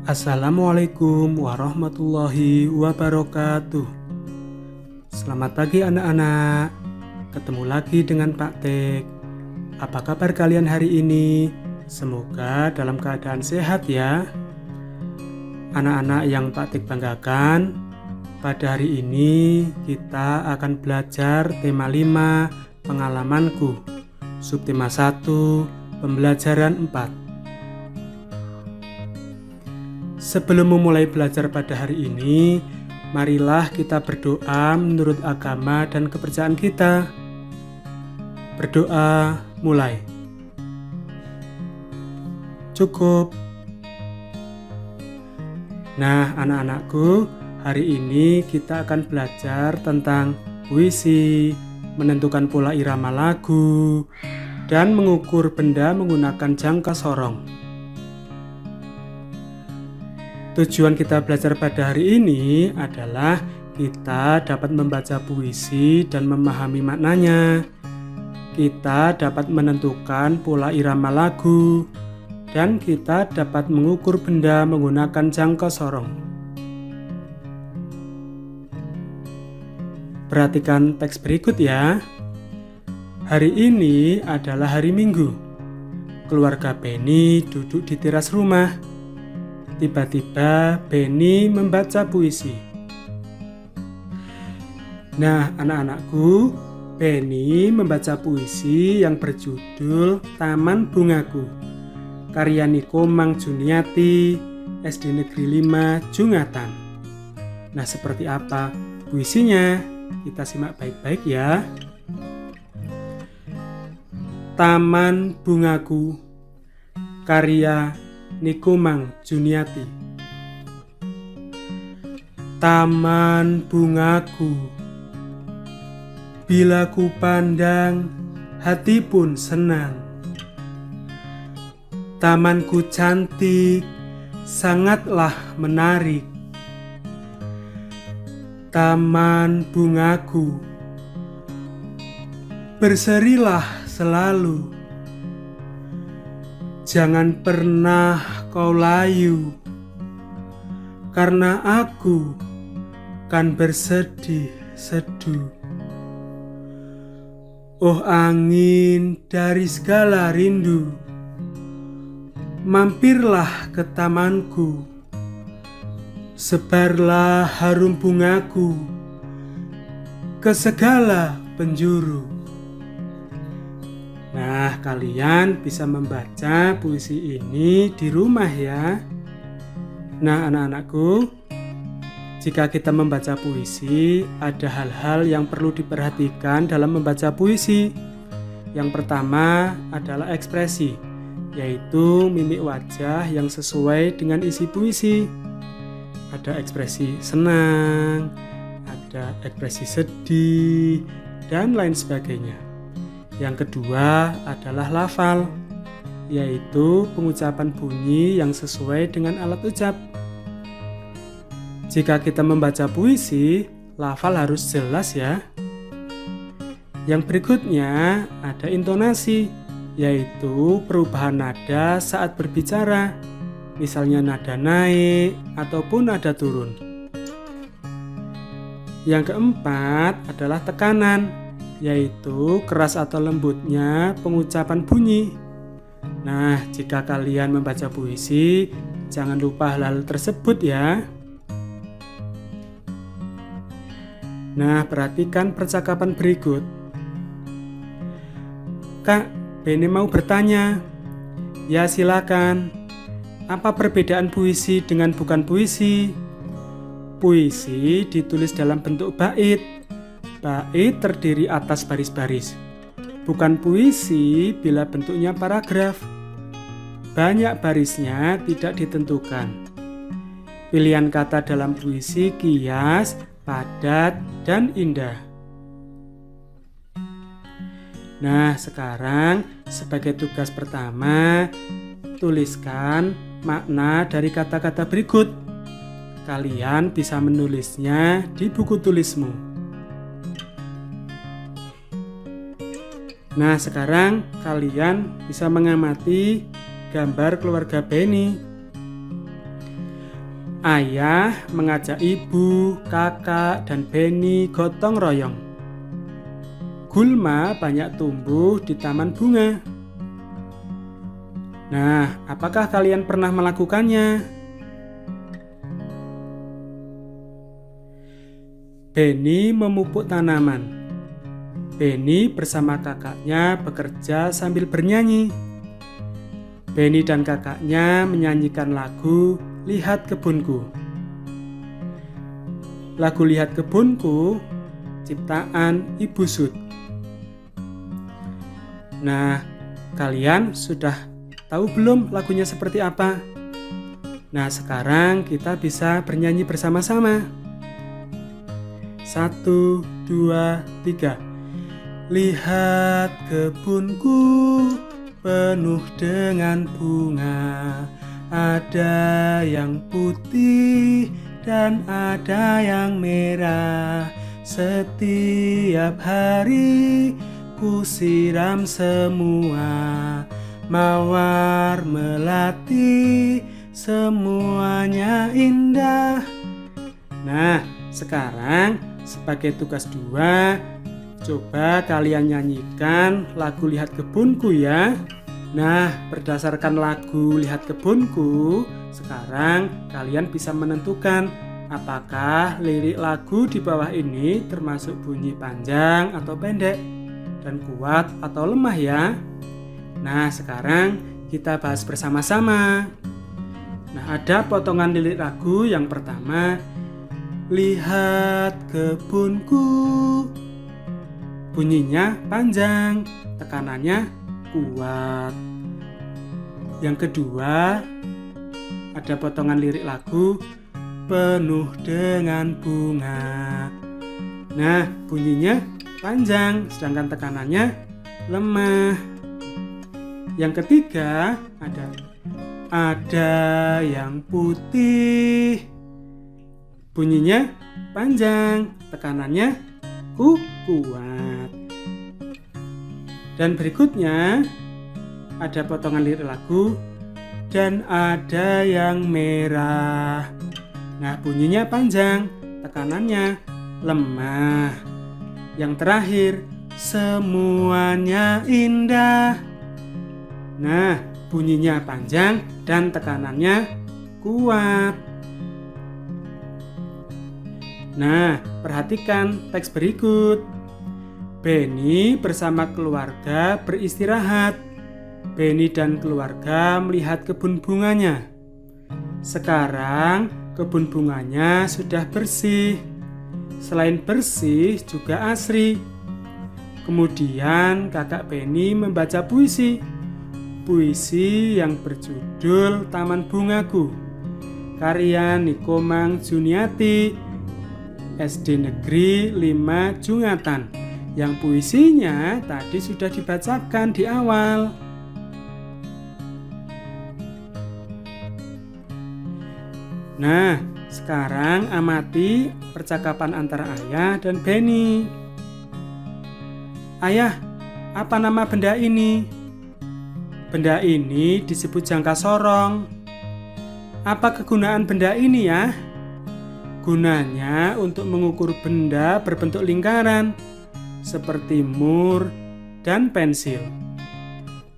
Assalamualaikum warahmatullahi wabarakatuh. Selamat pagi anak-anak. Ketemu lagi dengan Pak Tek. Apa kabar kalian hari ini? Semoga dalam keadaan sehat ya. Anak-anak yang Pak Tek banggakan, pada hari ini kita akan belajar tema 5 pengalamanku. Subtema 1 pembelajaran 4. Sebelum memulai belajar pada hari ini, marilah kita berdoa menurut agama dan kepercayaan kita. Berdoa, mulai. Cukup. Nah, anak-anakku, hari ini kita akan belajar tentang puisi, menentukan pola irama lagu, dan mengukur benda menggunakan jangka sorong. Tujuan kita belajar pada hari ini adalah kita dapat membaca puisi dan memahami maknanya. Kita dapat menentukan pola irama lagu, dan kita dapat mengukur benda menggunakan jangka sorong. Perhatikan teks berikut ya. Hari ini adalah hari Minggu. Keluarga Benny duduk di teras rumah. Tiba-tiba Benny membaca puisi. Nah, anak-anakku, Benny membaca puisi yang berjudul Taman Bungaku, karya Niko Mang Juniati, SD Negeri 5 Jungatan. Nah, seperti apa puisinya? Kita simak baik-baik ya. Taman Bungaku, karya Niko Mang Juniati. Taman bungaku, bila ku pandang hati pun senang. Tamanku cantik, sangatlah menarik. Taman bungaku, berserilah selalu. Jangan pernah kau layu, karena aku kan bersedih-seduh. Oh angin dari segala rindu, mampirlah ke tamanku. Sebarlah harum bungaku ke segala penjuru. Nah, kalian bisa membaca puisi ini di rumah ya. Nah, anak-anakku, jika kita membaca puisi, ada hal-hal yang perlu diperhatikan dalam membaca puisi. Yang pertama adalah ekspresi, yaitu mimik wajah yang sesuai dengan isi puisi. Ada ekspresi senang, ada ekspresi sedih, dan lain sebagainya. Yang kedua adalah lafal, yaitu pengucapan bunyi yang sesuai dengan alat ucap. Jika kita membaca puisi, lafal harus jelas ya. Yang berikutnya ada intonasi, yaitu perubahan nada saat berbicara, misalnya nada naik ataupun nada turun. Yang keempat adalah tekanan, yaitu keras atau lembutnya pengucapan bunyi. Nah, jika kalian membaca puisi, jangan lupa hal-hal tersebut ya. Nah, perhatikan percakapan berikut. Kak, Benny mau bertanya. Ya, silakan. Apa perbedaan puisi dengan bukan puisi? Puisi ditulis dalam bentuk bait. Bait terdiri atas baris-baris. Bukan puisi bila bentuknya paragraf. Banyak barisnya tidak ditentukan. Pilihan kata dalam puisi kias, padat, dan indah. Nah, sekarang sebagai tugas pertama, tuliskan makna dari kata-kata berikut. Kalian bisa menulisnya di buku tulismu. Nah, sekarang kalian bisa mengamati gambar keluarga Benny. Ayah mengajak ibu, kakak, dan Beni gotong royong. Gulma banyak tumbuh di taman bunga. Nah, apakah kalian pernah melakukannya? Beni memupuk tanaman. Beni bersama kakaknya bekerja sambil bernyanyi. Beni dan kakaknya menyanyikan lagu Lihat Kebunku. Lagu Lihat Kebunku ciptaan Ibu Sud. Nah, kalian sudah tahu belum lagunya seperti apa? Nah, sekarang kita bisa bernyanyi bersama-sama. 1, 2, 3. Lihat kebunku penuh dengan bunga. Ada yang putih dan ada yang merah. Setiap hari ku siram semua. Mawar melati semuanya indah. Nah, sekarang sebagai tugas 2, coba kalian nyanyikan lagu Lihat Kebunku ya. Nah, berdasarkan lagu Lihat Kebunku, sekarang kalian bisa menentukan apakah lirik lagu di bawah ini termasuk bunyi panjang atau pendek, dan kuat atau lemah ya. Nah, sekarang kita bahas bersama-sama. Nah, ada potongan lirik lagu yang pertama. Lihat kebunku. Bunyinya panjang, tekanannya kuat. Yang kedua, ada potongan lirik lagu penuh dengan bunga. Nah, bunyinya panjang, sedangkan tekanannya lemah. Yang ketiga, ada yang putih. Bunyinya panjang, tekanannya kuat. Dan berikutnya ada potongan lirik lagu dan ada yang merah. Nah, bunyinya panjang, tekanannya lemah. Yang terakhir, semuanya indah. Nah, bunyinya panjang dan tekanannya kuat. Nah, perhatikan teks berikut. Beni bersama keluarga beristirahat. Beni dan keluarga melihat kebun bunganya. Sekarang kebun bunganya sudah bersih. Selain bersih juga asri. Kemudian kakak Beni membaca puisi. Puisi yang berjudul Taman Bungaku, karya Nikomang Juniati, SD Negeri 5 Jungatan, yang puisinya tadi sudah dibacakan di awal. Nah, sekarang amati percakapan antara ayah dan Beni. Ayah, apa nama benda ini? Benda ini disebut jangka sorong. Apa kegunaan benda ini ya? Gunanya untuk mengukur benda berbentuk lingkaran, seperti mur dan pensil.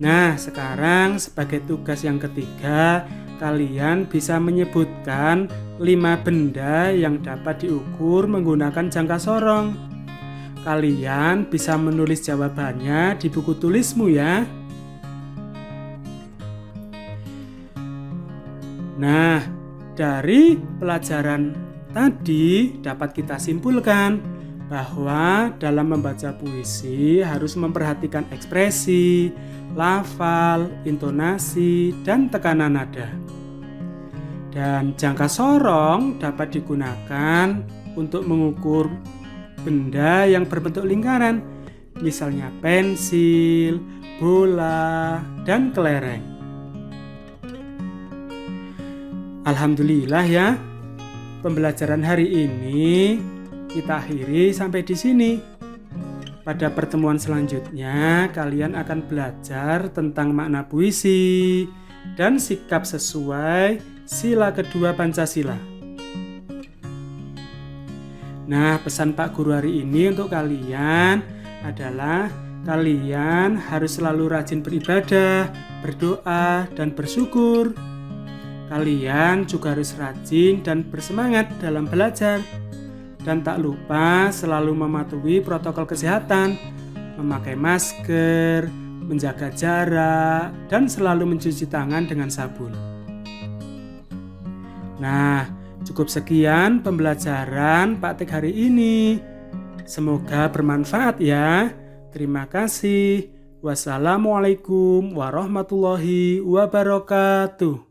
Nah, sekarang sebagai tugas yang ketiga, kalian bisa menyebutkan 5 benda yang dapat diukur menggunakan jangka sorong. Kalian bisa menulis jawabannya di buku tulismu ya. Nah, dari pelajaran tadi dapat kita simpulkan bahwa dalam membaca puisi harus memperhatikan ekspresi, lafal, intonasi, dan tekanan nada. Dan jangka sorong dapat digunakan untuk mengukur benda yang berbentuk lingkaran, misalnya pensil, bola, dan kelereng. Alhamdulillah ya, pembelajaran hari ini kita akhiri sampai di sini. Pada pertemuan selanjutnya, kalian akan belajar tentang makna puisi dan sikap sesuai sila kedua Pancasila. Nah, pesan Pak Guru hari ini untuk kalian adalah kalian harus selalu rajin beribadah, berdoa, dan bersyukur. Kalian juga harus rajin dan bersemangat dalam belajar. Dan tak lupa selalu mematuhi protokol kesehatan, memakai masker, menjaga jarak, dan selalu mencuci tangan dengan sabun. Nah, cukup sekian pembelajaran Pak Tik hari ini. Semoga bermanfaat ya. Terima kasih. Wassalamualaikum warahmatullahi wabarakatuh.